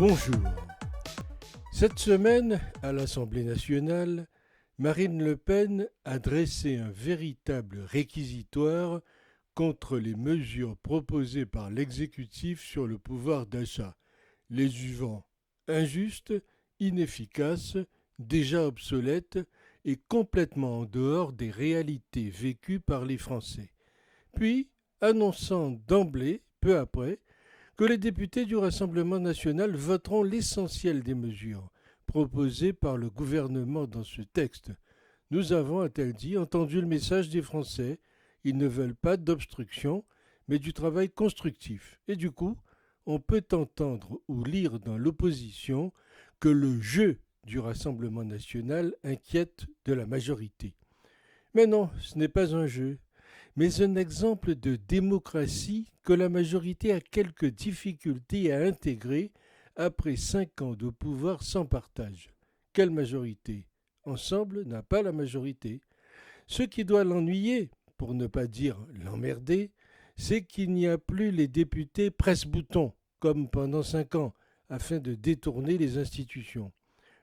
Bonjour. Cette semaine, à l'Assemblée nationale, Marine Le Pen a dressé un véritable réquisitoire contre les mesures proposées par l'exécutif sur le pouvoir d'achat, les jugant injustes, inefficaces, déjà obsolètes et complètement en dehors des réalités vécues par les Français. Puis, annonçant d'emblée, peu après, que les députés du Rassemblement national voteront l'essentiel des mesures proposées par le gouvernement dans ce texte. Nous avons, a-t-elle dit, entendu le message des Français. Ils ne veulent pas d'obstruction, mais du travail constructif. Et du coup, on peut entendre ou lire dans l'opposition que le jeu du Rassemblement national inquiète de la majorité. Mais non, ce n'est pas un jeu, mais un exemple de démocratie que la majorité a quelques difficultés à intégrer après 5 ans de pouvoir sans partage. Quelle majorité? Ensemble n'a pas la majorité. Ce qui doit l'ennuyer, pour ne pas dire l'emmerder, c'est qu'il n'y a plus les députés presse-bouton, comme pendant 5 ans, afin de détourner les institutions.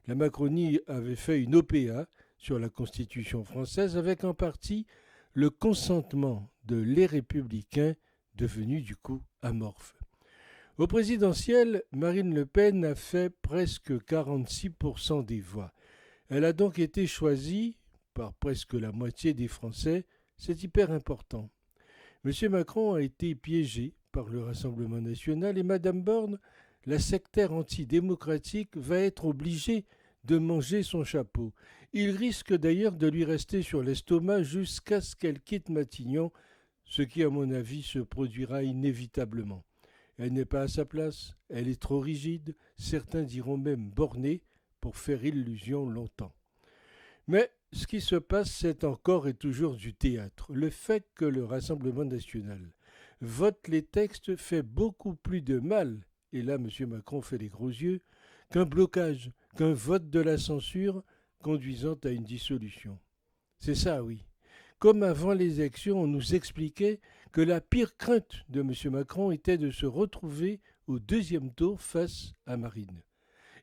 La Macronie avait fait une OPA sur la Constitution française avec en partie le consentement de Les Républicains, devenu du coup amorphe. Au présidentiel, Marine Le Pen a fait presque 46% des voix. Elle a donc été choisie par presque la moitié des Français, c'est hyper important. M. Macron a été piégé par le Rassemblement national et Mme Borne, la sectaire antidémocratique, va être obligée de manger son chapeau. Il risque d'ailleurs de lui rester sur l'estomac jusqu'à ce qu'elle quitte Matignon, ce qui à mon avis se produira inévitablement. Elle n'est pas à sa place, elle est trop rigide, certains diront même bornée, pour faire illusion longtemps. Mais ce qui se passe, c'est encore et toujours du théâtre. Le fait que le Rassemblement national vote les textes fait beaucoup plus de mal, et là M. Macron fait les gros yeux, qu'un blocage, qu'un vote de la censure conduisant à une dissolution. C'est ça, oui. Comme avant les élections, on nous expliquait que la pire crainte de M. Macron était de se retrouver au deuxième tour face à Marine.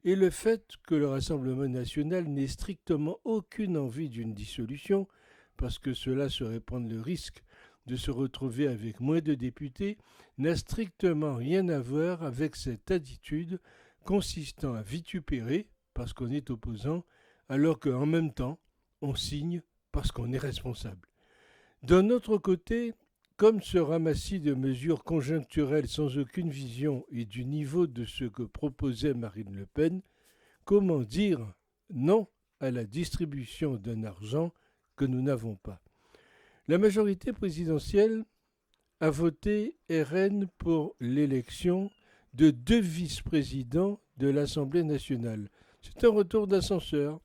Et le fait que le Rassemblement national n'ait strictement aucune envie d'une dissolution, parce que cela serait prendre le risque de se retrouver avec moins de députés, n'a strictement rien à voir avec cette attitude consistant à vitupérer parce qu'on est opposant, alors qu'en même temps, on signe parce qu'on est responsable. D'un autre côté, comme ce ramassis de mesures conjoncturelles sans aucune vision et du niveau de ce que proposait Marine Le Pen, comment dire non à la distribution d'un argent que nous n'avons pas? La majorité présidentielle a voté RN pour l'élection de 2 vice-présidents de l'Assemblée nationale. C'est un retour d'ascenseur.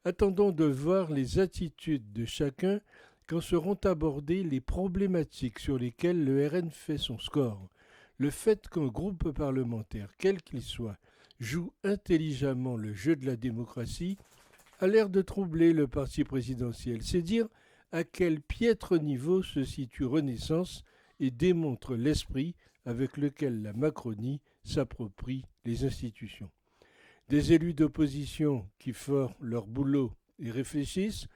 Attendons de voir les attitudes de chacun quand seront abordées les problématiques sur lesquelles le RN fait son score. Le fait qu'un groupe parlementaire, quel qu'il soit, joue intelligemment le jeu de la démocratie a l'air de troubler le parti présidentiel. C'est dire à quel piètre niveau se situe Renaissance et démontre l'esprit avec lequel la Macronie s'approprie les institutions. Des élus d'opposition qui font leur boulot et réfléchissent,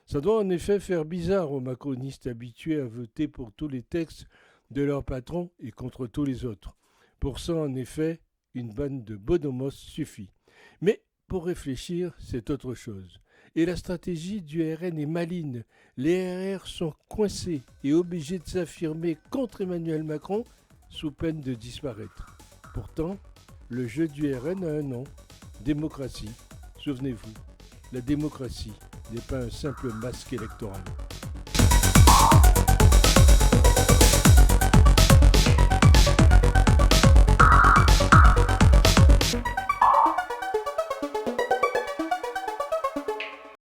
ça doit en effet faire bizarre aux macronistes habitués à voter pour tous les textes de leur patron et contre tous les autres. Pour ça, en effet, une bande de bonhomos suffit. Mais pour réfléchir, c'est autre chose. Et la stratégie du RN est maligne. Les RR sont coincés et obligés de s'affirmer contre Emmanuel Macron sous peine de disparaître. Pourtant, le jeu du RN a un nom, démocratie. Souvenez-vous, la démocratie n'est pas un simple masque électoral.